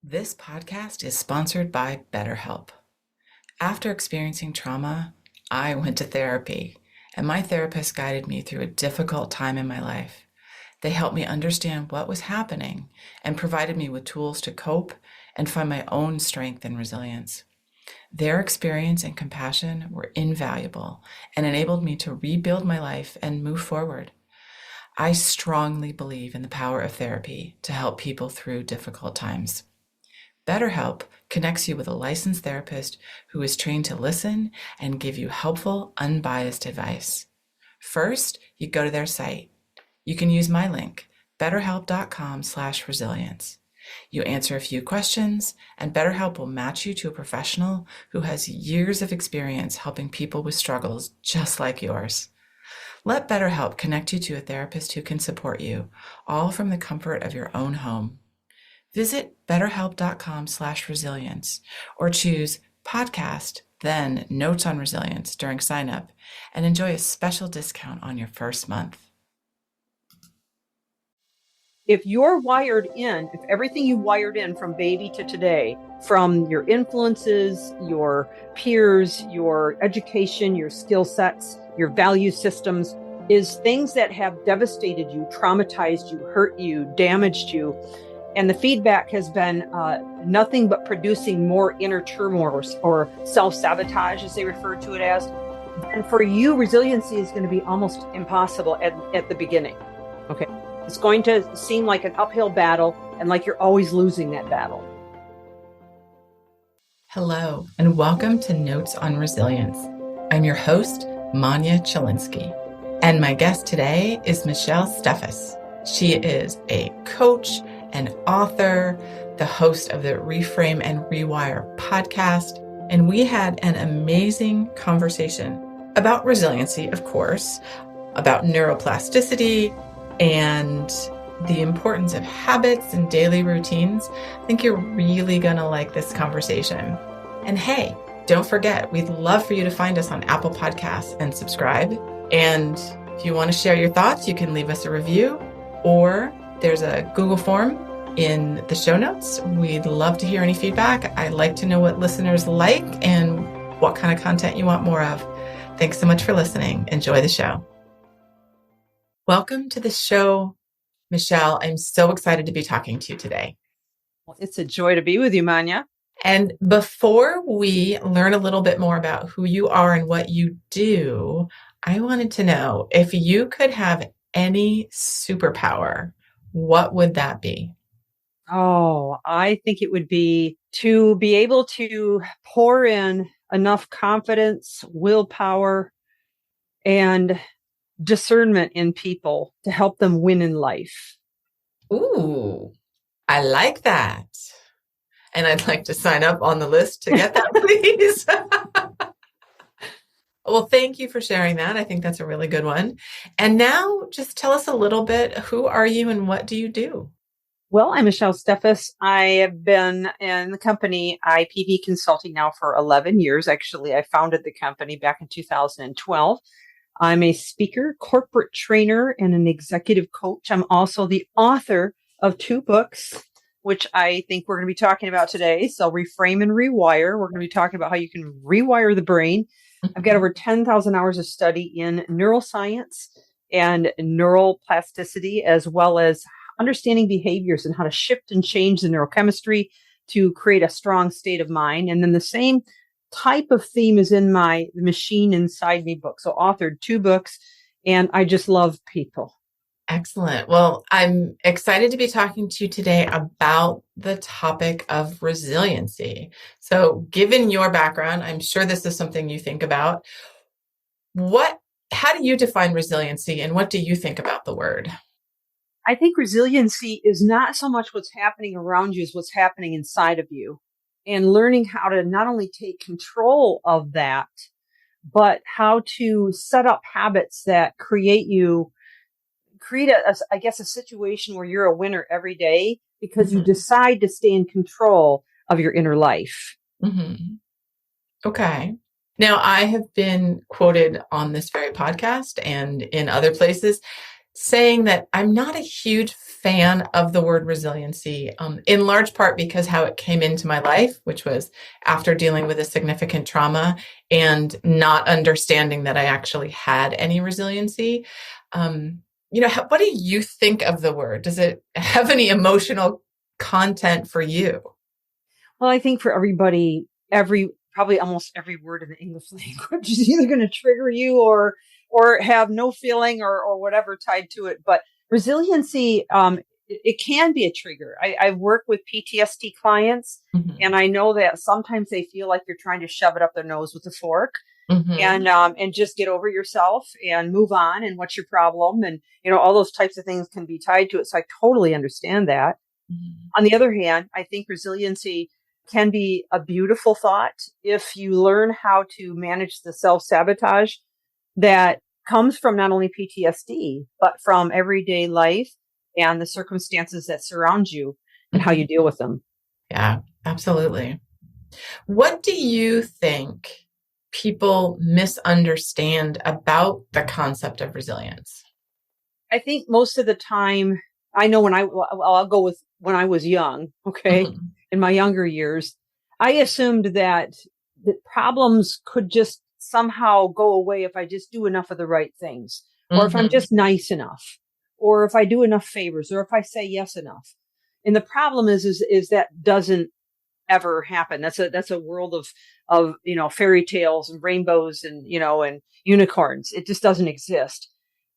This podcast is sponsored by BetterHelp. After experiencing trauma, I went to therapy, and my therapist guided me through a difficult time in my life. They helped me understand what was happening and provided me with tools to cope and find my own strength and resilience. Their experience and compassion were invaluable and enabled me to rebuild my life and move forward. I strongly believe in the power of therapy to help people through difficult times. BetterHelp connects you with a licensed therapist who is trained to listen and give you helpful, unbiased advice. First, you go to their site. You can use my link, betterhelp.com/resilience. You answer a few questions, and BetterHelp will match you to a professional who has years of experience helping people with struggles just like yours. Let BetterHelp connect you to a therapist who can support you, all from the comfort of your own home. Visit betterhelp.com/resilience or choose podcast, then notes on resilience during sign up and enjoy a special discount on your first month. If you're wired in, if everything you wired in from baby to today, from your influences, your peers, your education, your skill sets, your value systems, is things that have devastated you, traumatized you, hurt you, damaged you, and the feedback has been nothing but producing more inner turmoil or self-sabotage, as they refer to it as. And for you, resiliency is going to be almost impossible at the beginning. Okay. It's going to seem like an uphill battle and like you're always losing that battle. Hello, and welcome to Notes on Resilience. I'm your host, Manya Chilinsky, and my guest today is Michelle Steffes. She is a coach, an author, the host of the Reframe and Rewire podcast, and we had an amazing conversation about resiliency, of course, about neuroplasticity, and the importance of habits and daily routines. I think you're really going to like this conversation. And hey, don't forget, we'd love for you to find us on Apple Podcasts and subscribe. And if you want to share your thoughts, you can leave us a review, or there's a Google form in the show notes. We'd love to hear any feedback. I like to know what listeners like and what kind of content you want more of. Thanks so much for listening. Enjoy the show. Welcome to the show, Michelle. I'm so excited to be talking to you today. Well, it's a joy to be with you, Manya. And before we learn a little bit more about who you are and what you do, I wanted to know if you could have any superpower, what would that be? Oh, I think it would be to be able to pour in enough confidence, willpower, and discernment in people to help them win in life. Ooh, I like that. And I'd like to sign up on the list to get that, please. Well, thank you for sharing that. I think that's a really good one. And now just tell us a little bit, who are you and what do you do? Well, I'm Michelle Steffes. I have been in the company IPV Consulting now for 11 years. Actually, I founded the company back in 2012. I'm a speaker, corporate trainer, and an executive coach. I'm also the author of 2 books, which I think we're going to be talking about today. So Reframe and Rewire. We're going to be talking about how you can rewire the brain. I've got over 10,000 hours of study in neuroscience and neuroplasticity, as well as understanding behaviors and how to shift and change the neurochemistry to create a strong state of mind. And then the same type of theme is in my Machine Inside Me book. So authored 2 books, and I just love people. Excellent. Well, I'm excited to be talking to you today about the topic of resiliency. So given your background, I'm sure this is something you think about. How do you define resiliency, and what do you think about the word? I think resiliency is not so much what's happening around you as what's happening inside of you, and learning how to not only take control of that, but how to set up habits that create a situation where you're a winner every day because you decide to stay in control of your inner life. Mm-hmm. Okay. Now, I have been quoted on this very podcast and in other places saying that I'm not a huge fan of the word resiliency, in large part because how it came into my life, which was after dealing with a significant trauma and not understanding that I actually had any resiliency. What do you think of the word? Does it have any emotional content for you? Well, I think for everybody, probably almost every word in the English language is either going to trigger you or have no feeling or whatever tied to it. But resiliency, it can be a trigger. I work with PTSD clients, Mm-hmm. and I know that sometimes they feel like you're trying to shove it up their nose with a fork. Mm-hmm. And just get over yourself and move on. And what's your problem? And all those types of things can be tied to it. So I totally understand that. Mm-hmm. On the other hand, I think resiliency can be a beautiful thought if you learn how to manage the self-sabotage that comes from not only PTSD, but from everyday life and the circumstances that surround you and how Mm-hmm. you deal with them. Yeah, absolutely. What do you think people misunderstand about the concept of resilience? I think most of the time, I know I'll go with when I was young, okay, Mm-hmm. in my younger years, I assumed that the problems could just somehow go away if I just do enough of the right things, or if I'm Mm-hmm. just nice enough, or if I do enough favors, or if I say yes enough. And the problem is that doesn't ever happen. That's a world of fairy tales and rainbows and unicorns. It just doesn't exist.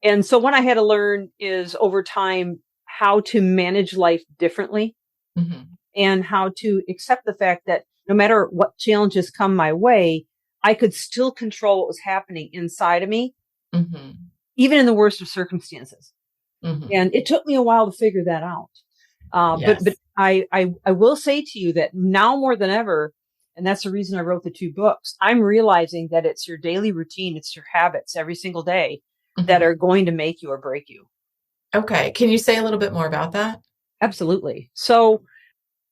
And so what I had to learn is over time how to manage life differently Mm-hmm. and how to accept the fact that no matter what challenges come my way, I could still control what was happening inside of me, Mm-hmm. even in the worst of circumstances. Mm-hmm. And it took me a while to figure that out. But Yes. I will say to you that now more than ever, and that's the reason I wrote the 2 books, I'm realizing that it's your daily routine, it's your habits every single day that Mm-hmm. are going to make you or break you. Okay. Can you say a little bit more about that? Absolutely. So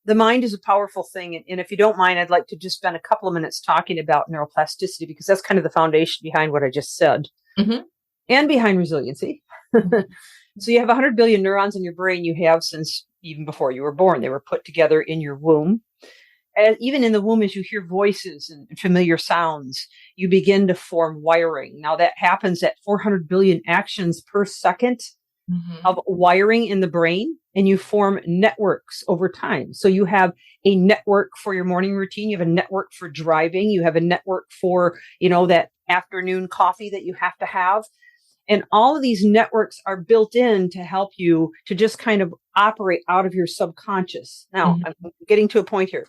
the mind is a powerful thing. And if you don't mind, I'd like to just spend a couple of minutes talking about neuroplasticity, because that's kind of the foundation behind what I just said Mm-hmm. and behind resiliency. So you have 100 billion neurons in your brain. You have since even before you were born. They were put together in your womb. And even in the womb, as you hear voices and familiar sounds, you begin to form wiring. Now that happens at 400 billion actions per second Mm-hmm. of wiring in the brain, and you form networks over time. So you have a network for your morning routine. You have a network for driving. You have a network for, that afternoon coffee that you have to have. And all of these networks are built in to help you to just kind of operate out of your subconscious. Now, I'm getting to a point here.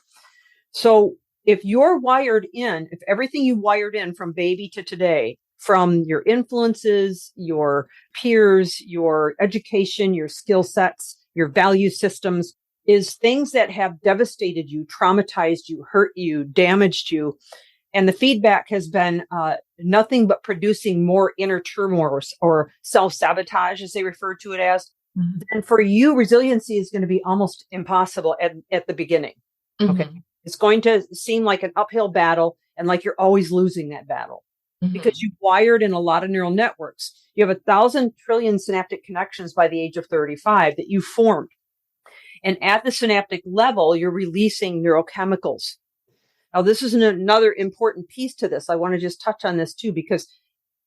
So if you're wired in, if everything you wired in from baby to today, from your influences, your peers, your education, your skill sets, your value systems, is things that have devastated you, traumatized you, hurt you, damaged you, and the feedback has been nothing but producing more inner turmoil or self-sabotage, as they refer to it as. Mm-hmm. And for you, resiliency is going to be almost impossible at the beginning. Okay. Mm-hmm. It's going to seem like an uphill battle and like you're always losing that battle because Mm-hmm. you've wired in a lot of neural networks. You have 1,000 trillion synaptic connections by the age of 35 that you formed. And at the synaptic level, you're releasing neurochemicals. Now, this is another important piece to this. I want to just touch on this too, because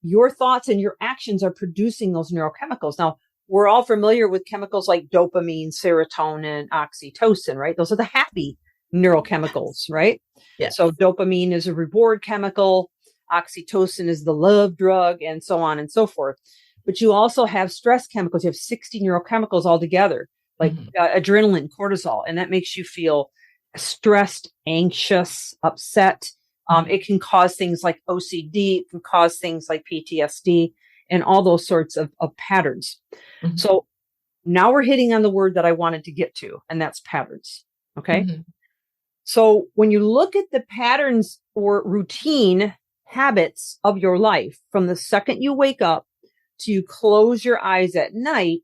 your thoughts and your actions are producing those neurochemicals. Now, we're all familiar with chemicals like dopamine, serotonin, oxytocin, right? Those are the happy neurochemicals, right? Yes. So dopamine is a reward chemical. Oxytocin is the love drug, and so on and so forth. But you also have stress chemicals. You have 60 neurochemicals altogether, like Mm-hmm. adrenaline, cortisol, and that makes you feel stressed, anxious, upset. Mm-hmm. It can cause things like OCD. It can cause things like PTSD and all those sorts of patterns. Mm-hmm. So now we're hitting on the word that I wanted to get to, and that's patterns. Okay. Mm-hmm. So when you look at the patterns or routine habits of your life from the second you wake up to you close your eyes at night,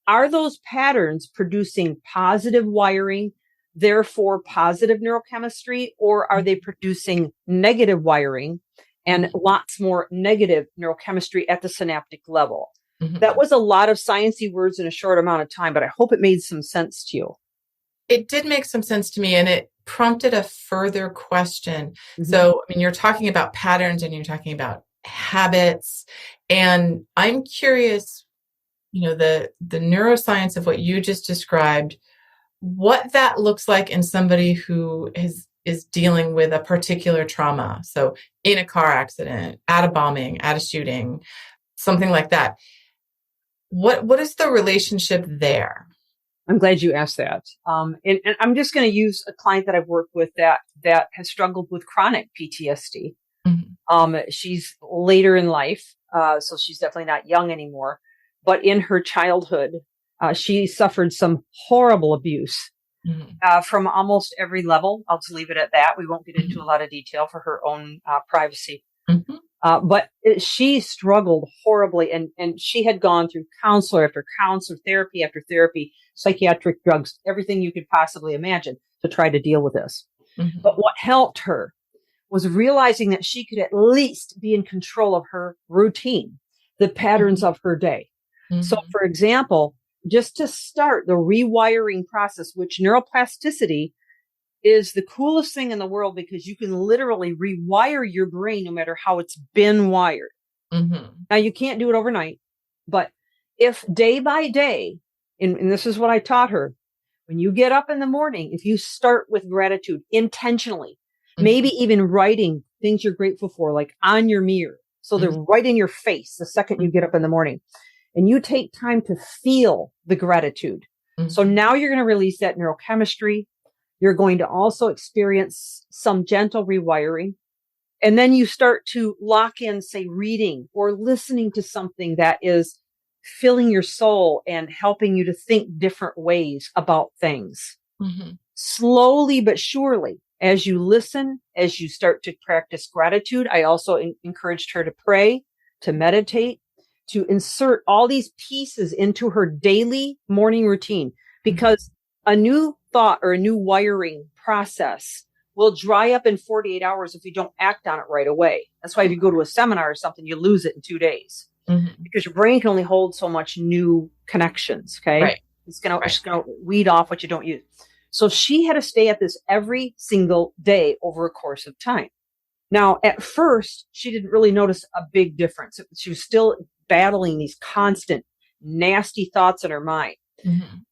are those patterns producing positive wiring, therefore positive neurochemistry, or are they producing negative wiring and lots more negative neurochemistry at the synaptic level? That was a lot of sciencey words in a short amount of time, but I hope it made some sense to you. It did make some sense to me, and it prompted a further question. Mhm. So, I mean, you're talking about patterns and you're talking about habits, and I'm curious, the neuroscience of what you just described, what that looks like in somebody who is dealing with a particular trauma. So, in a car accident, at a bombing, at a shooting, something like that. What is the relationship there? I'm glad you asked that. And I'm just going to use a client that I've worked with that has struggled with chronic PTSD. She's later in life, so she's definitely not young anymore. But in her childhood, she suffered some horrible abuse from almost every level. I'll just leave it at that. We won't get into a lot of detail for her own privacy. But she struggled horribly, and she had gone through counselor after counselor, therapy after therapy, psychiatric drugs, everything you could possibly imagine to try to deal with this. But what helped her was realizing that she could at least be in control of her routine, the patterns of her day. So, for example, just to start the rewiring process, which neuroplasticity is the coolest thing in the world because you can literally rewire your brain no matter how it's been wired. Now, you can't do it overnight, but if day by day, and this is what I taught her, when you get up in the morning, if you start with gratitude intentionally, maybe even writing things you're grateful for, like on your mirror. So they're right in your face the second you get up in the morning, and you take time to feel the gratitude. So now you're going to release that neurochemistry. You're going to also experience some gentle rewiring. And then you start to lock in, say, reading or listening to something that is filling your soul and helping you to think different ways about things. Slowly but surely, as you listen, as you start to practice gratitude, I also encouraged her to pray, to meditate, to insert all these pieces into her daily morning routine, because a new thought or a new wiring process will dry up in 48 hours if you don't act on it right away. That's why if you go to a seminar or something, you lose it in 2 days because your brain can only hold so much new connections. Okay. Right. It's going to weed off what you don't use. So she had to stay at this every single day over a course of time. Now, at first, she didn't really notice a big difference. She was still battling these constant nasty thoughts in her mind.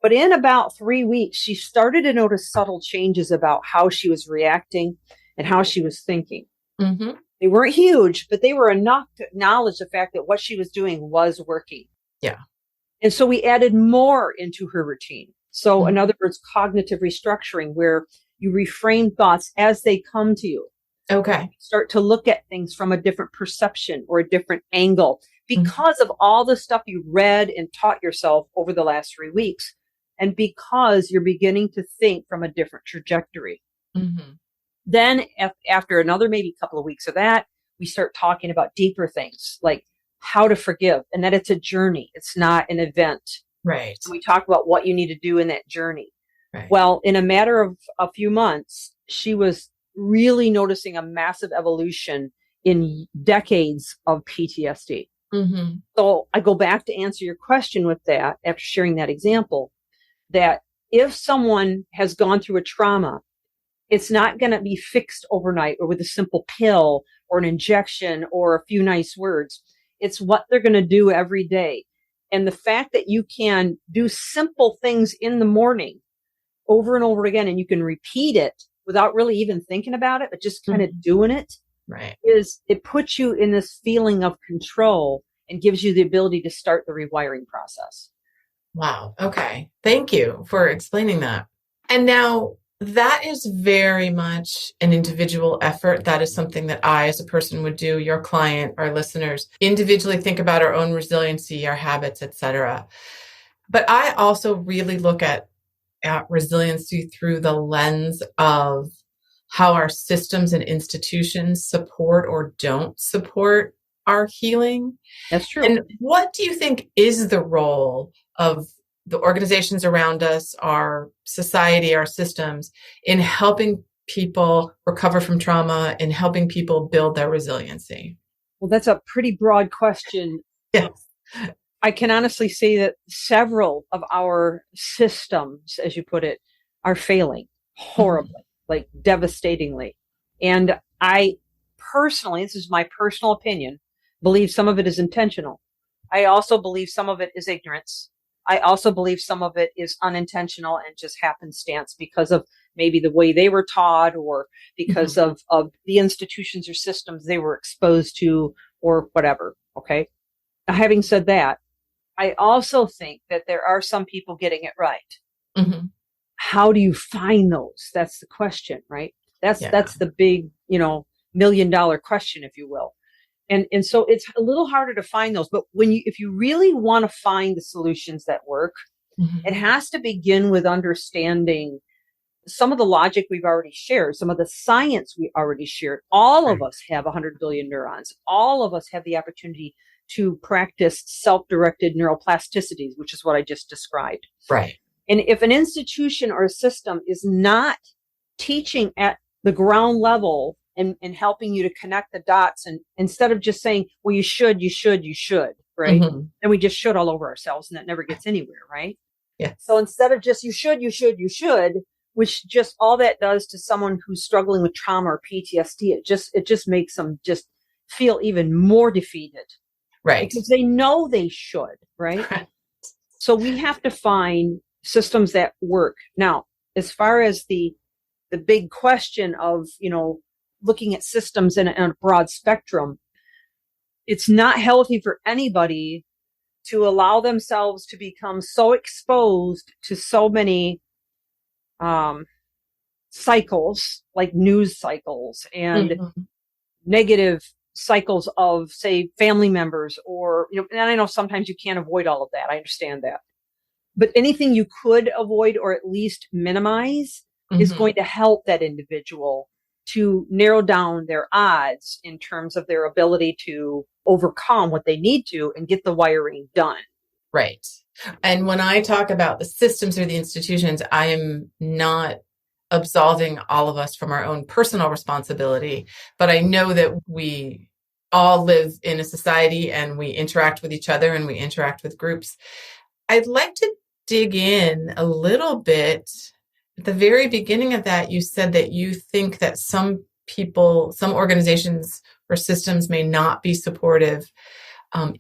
But in about 3 weeks, she started to notice subtle changes about how she was reacting and how she was thinking. They weren't huge, but they were enough to acknowledge the fact that what she was doing was working. Yeah. And so we added more into her routine. So in other words, cognitive restructuring, where you reframe thoughts as they come to you. Okay. Start to look at things from a different perception or a different angle because of all the stuff you read and taught yourself over the last 3 weeks. And because you're beginning to think from a different trajectory. Then after another maybe couple of weeks of that, we start talking about deeper things like how to forgive, and that it's a journey. It's not an event. Right. And we talk about what you need to do in that journey. Right. Well, in a matter of a few months, she was really noticing a massive evolution in decades of PTSD. So I go back to answer your question with that after sharing that example, that if someone has gone through a trauma, it's not going to be fixed overnight or with a simple pill or an injection or a few nice words. It's what they're going to do every day. And the fact that you can do simple things in the morning over and over again, and you can repeat it without really even thinking about it, but just kind of doing it, it puts you in this feeling of control and gives you the ability to start the rewiring process. Wow. Okay. Thank you for explaining that. And now that is very much an individual effort. That is something that I, as a person, would do. Your client, our listeners, individually think about our own resiliency, our habits, etc. But I also really look at resiliency through the lens of how our systems and institutions support or don't support our healing. That's true. And what do you think is the role of the organizations around us, our society, our systems, in helping people recover from trauma and helping people build their resiliency? Well, that's a pretty broad question. Yes. I can honestly say that several of our systems, as you put it, are failing horribly, like devastatingly. And I personally, this is my personal opinion, believe some of it is intentional. I also believe some of it is ignorance. I also believe some of it is unintentional and just happenstance because of maybe the way they were taught or because of the institutions or systems they were exposed to or whatever. Okay. Now, having said that, I also think that there are some people getting it right. Mm-hmm. How do you find those? That's the question, right? Yeah. That's the big, $1 million question, if you will. And so it's a little harder to find those. But if you really want to find the solutions that work, it has to begin with understanding some of the logic we've already shared, some of the science we already shared. All of us have 100 billion neurons. All of us have the opportunity to practice self-directed neuroplasticities, which is what I just described. Right. And if an institution or a system is not teaching at the ground level and helping you to connect the dots, and instead of just saying, well, you should, right? And we just should all over ourselves, and that never gets anywhere, right? Yeah. So instead of just you should, which just all that does to someone who's struggling with trauma or PTSD, it just makes them just feel even more defeated. Right. Because they know they should, right? So we have to find systems that work. Now, as far as the big question of, looking at systems in a broad spectrum, it's not healthy for anybody to allow themselves to become so exposed to so many cycles, like news cycles and negative cycles of, say, family members or, and I know sometimes you can't avoid all of that. I understand that. But anything you could avoid or at least minimize is going to help that individual to narrow down their odds in terms of their ability to overcome what they need to and get the wiring done. Right. And when I talk about the systems or the institutions, I am not absolving all of us from our own personal responsibility, but I know that we all live in a society and we interact with each other and we interact with groups. I'd like to dig in a little bit. At the very beginning of that, you said that you think that some people, some organizations or systems may not be supportive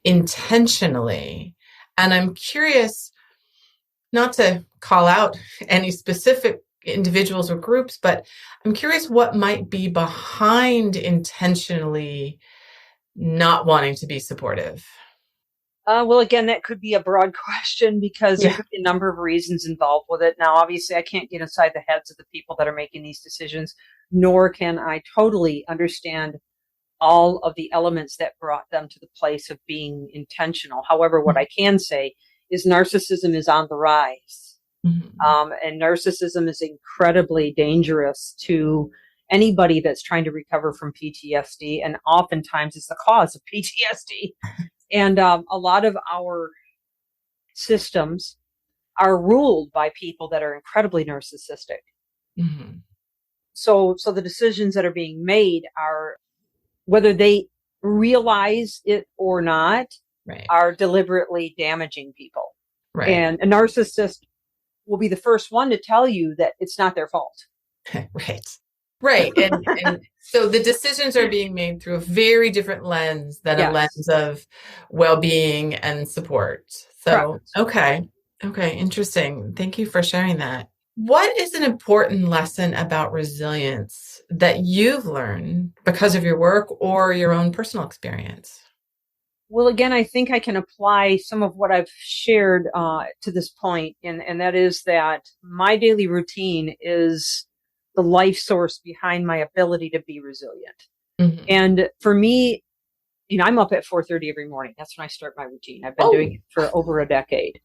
intentionally. And I'm curious, not to call out any specific individuals or groups, but I'm curious what might be behind intentionally not wanting to be supportive. Well, again, that could be a broad question because there could be a number of reasons involved with it. Now, obviously, I can't get inside the heads of the people that are making these decisions, nor can I totally understand all of the elements that brought them to the place of being intentional. However, what I can say is narcissism is on the rise. And narcissism is incredibly dangerous to anybody that's trying to recover from PTSD, and oftentimes it's the cause of PTSD. And a lot of our systems are ruled by people that are incredibly narcissistic. So the decisions that are being made are, whether they realize it or not, are deliberately damaging people. And a narcissist will be the first one to tell you that it's not their fault. Right. And so the decisions are being made through a very different lens than a lens of well-being and support. So, okay, interesting. Thank you for sharing that. What is an important lesson about resilience that you've learned because of your work or your own personal experience? Well, again, I think I can apply some of what I've shared to this point, and that is that my daily routine is the life source behind my ability to be resilient. And for me, I'm up at 4:30 every morning. That's when I start my routine. I've been doing it for over a decade.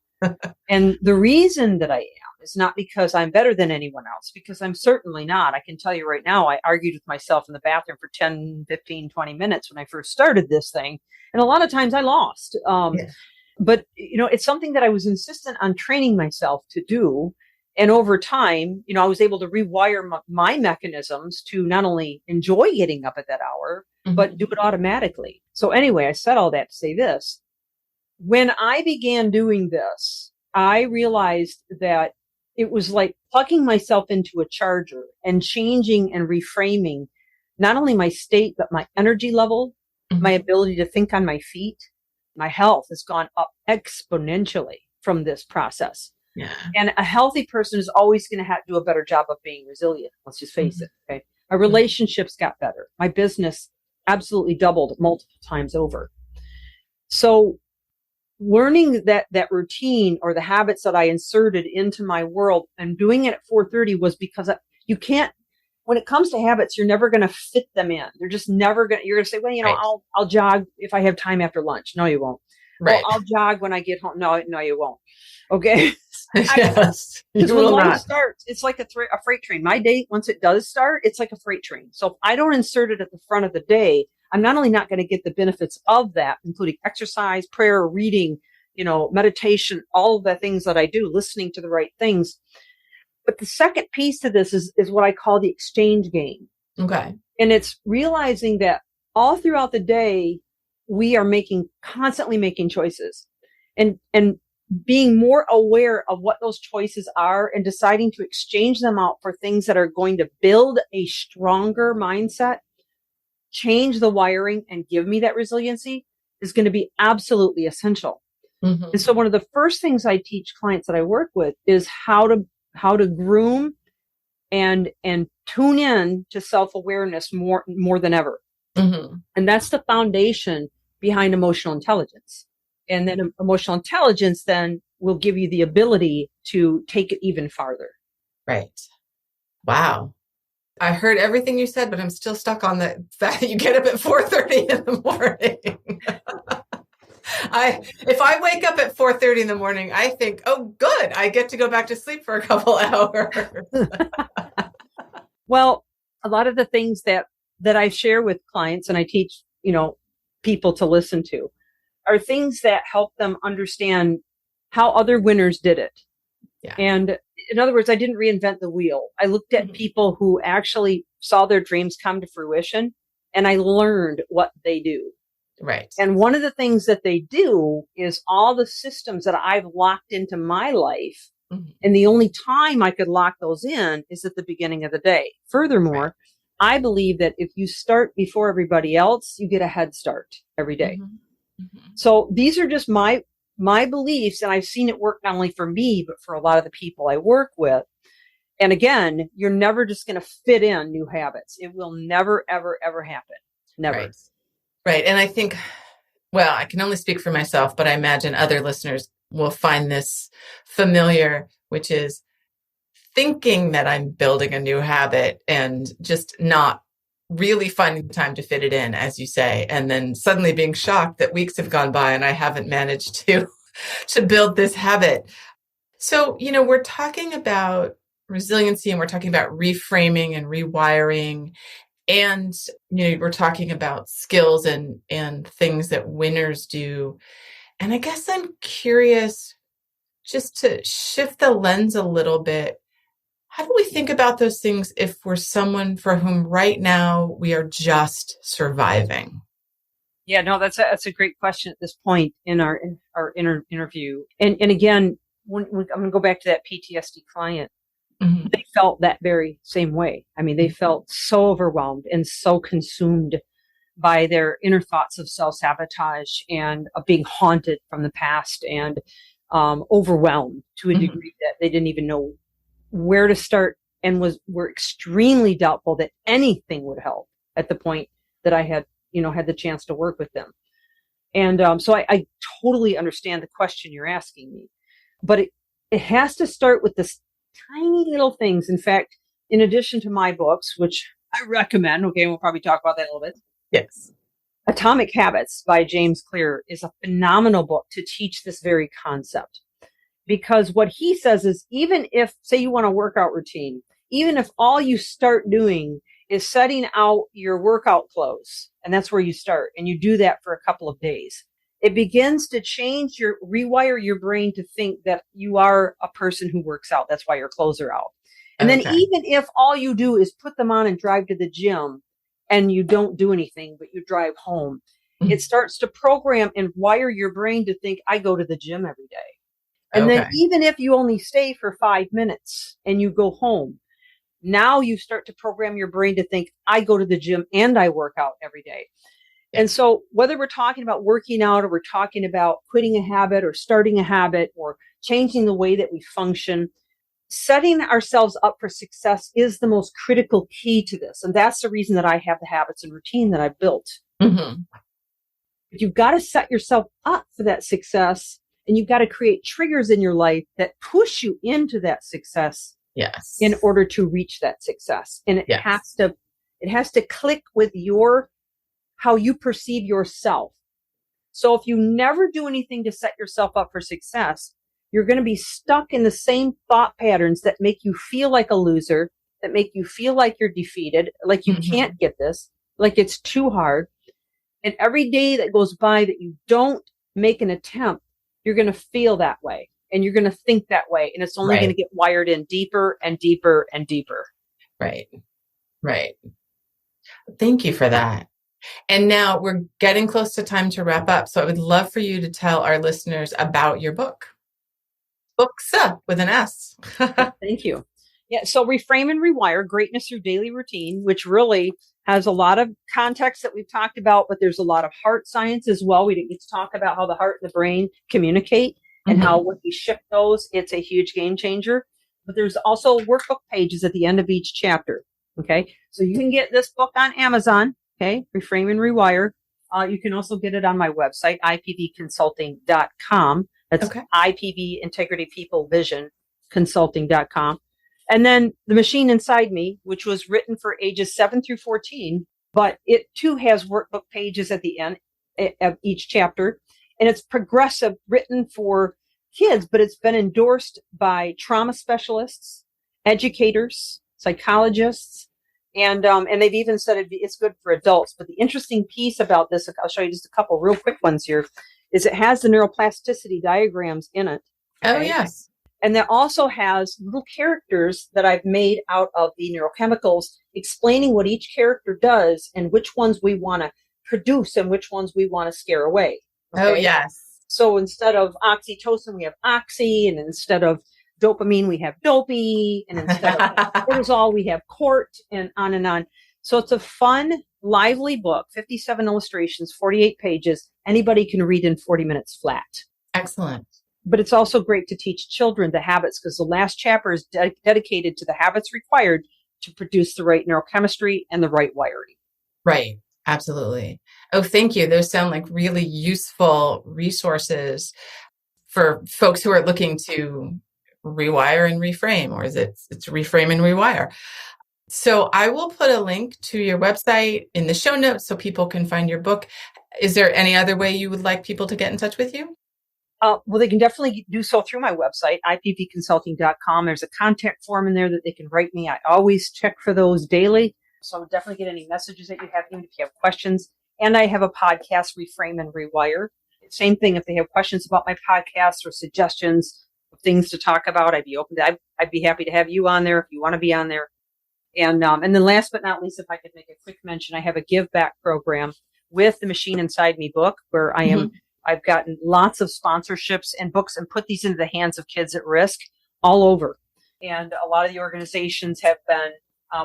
And the reason that I am is not because I'm better than anyone else, because I'm certainly not. I can tell you right now, I argued with myself in the bathroom for 10, 15, 20 minutes when I first started this thing. And a lot of times I lost. But, it's something that I was insistent on training myself to do. And over time, I was able to rewire my mechanisms to not only enjoy getting up at that hour, but do it automatically. So anyway, I said all that to say this. When I began doing this, I realized that it was like plugging myself into a charger and changing and reframing not only my state, but my energy level, my Mhm. ability to think on my feet. My health has gone up exponentially from this process. Yeah. And a healthy person is always going to have to do a better job of being resilient. Let's just face Mhm. it. Okay. My relationships got better. My business absolutely doubled multiple times over. So learning that routine or the habits that I inserted into my world and doing it at 4:30 was because you can't, when it comes to habits, you're never going to fit them in. They're just never going to, you're going to say, well, Right. I'll jog if I have time after lunch. No, you won't. Oh, Right. I'll jog when I get home. No, you won't. Okay. Yes, you Because when will life not. starts, it's like a freight train. My day, once it does start, it's like a freight train. So if I don't insert it at the front of the day, I'm not only not going to get the benefits of that, including exercise, prayer, reading, meditation, all of the things that I do, listening to the right things. But the second piece to this is what I call the exchange game. Okay. And it's realizing that all throughout the day, we are constantly making choices and being more aware of what those choices are and deciding to exchange them out for things that are going to build a stronger mindset, change the wiring and give me that resiliency is going to be absolutely essential. And Hmm. so one of the first things I teach clients that I work with is how to groom and tune in to self-awareness more than ever. Hmm. And that's the foundation behind emotional intelligence. And then emotional intelligence then will give you the ability to take it even farther. Right. Wow. I heard everything you said, but I'm still stuck on the fact that you get up at 4:30 in the morning. If I wake up at 4:30 in the morning, I think, oh, good, I get to go back to sleep for a couple hours. Well, a lot of the things that I share with clients and I teach, people to listen to are things that help them understand how other winners did it. Yeah. And in other words, I didn't reinvent the wheel. I looked at people who actually saw their dreams come to fruition and I learned what they do. Right. And one of the things that they do is all the systems that I've locked into my life. Mhm. And the only time I could lock those in is at the beginning of the day. Furthermore, Right. I believe that if you start before everybody else, you get a head start every day. Mhm. Mhm. So these are just my beliefs. And I've seen it work not only for me, but for a lot of the people I work with. And again, you're never just going to fit in new habits. It will never, ever, ever happen. Never. Right. Right. And I think, well, I can only speak for myself, but I imagine other listeners will find this familiar, which is thinking that I'm building a new habit and just not really finding the time to fit it in, as you say, and then suddenly being shocked that weeks have gone by and I haven't managed to to build this habit. So, we're talking about resiliency and we're talking about reframing and rewiring, and we're talking about skills and things that winners do. And I guess I'm curious, just to shift the lens a little bit, how do we think about those things if we're someone for whom right now we are just surviving? Yeah, no, that's a great question at this point in our interview. And again, when I'm going to go back to that PTSD client, Mhm. they felt that very same way. I mean, they felt so overwhelmed and so consumed by their inner thoughts of self-sabotage and of being haunted from the past and overwhelmed to a Mhm. degree that they didn't even know where to start and were extremely doubtful that anything would help at the point that I had the chance to work with them. And so I totally understand the question you're asking me, but it has to start with this tiny little things. In fact, in addition to my books, which I recommend, okay, we'll probably talk about that a little bit. Yes. Atomic Habits by James Clear is a phenomenal book to teach this very concept. Because what he says is, even if, say, you want a workout routine, even if all you start doing is setting out your workout clothes, and that's where you start, and you do that for a couple of days, it begins to rewire your brain to think that you are a person who works out. That's why your clothes are out. And then Okay. even if all you do is put them on and drive to the gym and you don't do anything, but you drive home, it starts to program and wire your brain to think, I go to the gym every day. And then even if you only stay for 5 minutes and you go home, now you start to program your brain to think, I go to the gym and I work out every day. Yeah. And so whether we're talking about working out or we're talking about quitting a habit or starting a habit or changing the way that we function, setting ourselves up for success is the most critical key to this. And that's the reason that I have the habits and routine that I've built. Mm-hmm. But you've got to set yourself up for that success, and you've got to create triggers in your life that push you into that success. Yes. In order to reach that success. And it has to click with how you perceive yourself. So if you never do anything to set yourself up for success, you're going to be stuck in the same thought patterns that make you feel like a loser, that make you feel like you're defeated, like you can't get this, like it's too hard. And every day that goes by that you don't make an attempt, you're going to feel that way and you're going to think that way. And it's only going to get wired in deeper and deeper and deeper. Right. Right. Thank you for that. And now we're getting close to time to wrap up. So I would love for you to tell our listeners about your book. Books with an S. Thank you. Yeah. So Reframe and Rewire, Greatness Through Daily Routine, which really has a lot of context that we've talked about, but there's a lot of heart science as well. We didn't get to talk about how the heart and the brain communicate and how when we shift those, it's a huge game changer. But there's also workbook pages at the end of each chapter. Okay. So you can get this book on Amazon. Okay. Reframe and Rewire. You can also get it on my website, ipvconsulting.com. That's IPV, Integrity People Vision Consulting.com. And then The Machine Inside Me, which was written for ages 7 through 14, but it too has workbook pages at the end of each chapter. And it's progressive, written for kids, but it's been endorsed by trauma specialists, educators, psychologists, and they've even said it's good for adults. But the interesting piece about this, I'll show you just a couple real quick ones here, is it has the neuroplasticity diagrams in it. Okay? Oh, yes. And that also has little characters that I've made out of the neurochemicals, explaining what each character does and which ones we want to produce and which ones we want to scare away. Okay? Oh, yes. So instead of oxytocin, we have oxy, and instead of dopamine, we have dopey, and instead of cortisol, we have cort, and on and on. So it's a fun, lively book, 57 illustrations, 48 pages. Anybody can read in 40 minutes flat. Excellent. But it's also great to teach children the habits, because the last chapter is dedicated to the habits required to produce the right neurochemistry and the right wiring. Right. Absolutely. Oh, thank you. Those sound like really useful resources for folks who are looking to rewire and reframe, or it's reframe and rewire. So I will put a link to your website in the show notes so people can find your book. Is there any other way you would like people to get in touch with you? Well, they can definitely do so through my website, ipvconsulting.com. There's a contact form in there that they can write me. I always check for those daily. So definitely get any messages that you have, even if you have questions. And I have a podcast, Reframe and Rewire. Same thing, if they have questions about my podcast or suggestions of things to talk about, I'd be open to. I'd be happy to have you on there if you want to be on there. And then last but not least, if I could make a quick mention, I have a give back program with the Machine Inside Me book, where I've gotten lots of sponsorships and books and put these into the hands of kids at risk all over. And a lot of the organizations have been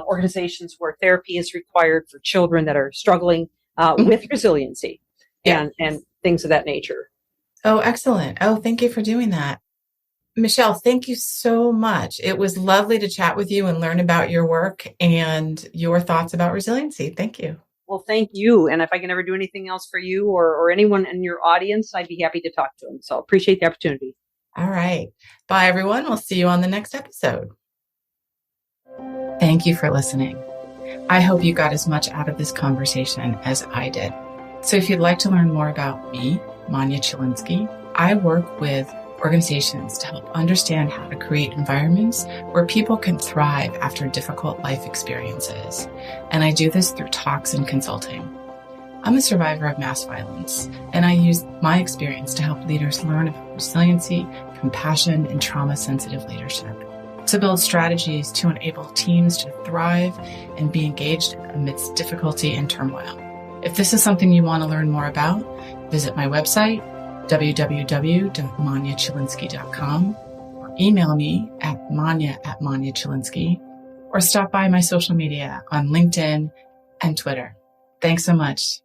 organizations where therapy is required for children that are struggling with resiliency and things of that nature. Oh, excellent. Oh, thank you for doing that. Michelle, thank you so much. It was lovely to chat with you and learn about your work and your thoughts about resiliency. Thank you. Well, thank you. And if I can ever do anything else for you or anyone in your audience, I'd be happy to talk to them. So appreciate the opportunity. All right. Bye, everyone. We'll see you on the next episode. Thank you for listening. I hope you got as much out of this conversation as I did. So if you'd like to learn more about me, Manya Chilinsky, I work with organizations to help understand how to create environments where people can thrive after difficult life experiences. And I do this through talks and consulting. I'm a survivor of mass violence, and I use my experience to help leaders learn about resiliency, compassion, and trauma-sensitive leadership, to build strategies to enable teams to thrive and be engaged amidst difficulty and turmoil. If this is something you want to learn more about, visit my website, www.manyachilinski.com, or email me at manya@manyachilinski, or stop by my social media on LinkedIn and Twitter. Thanks so much.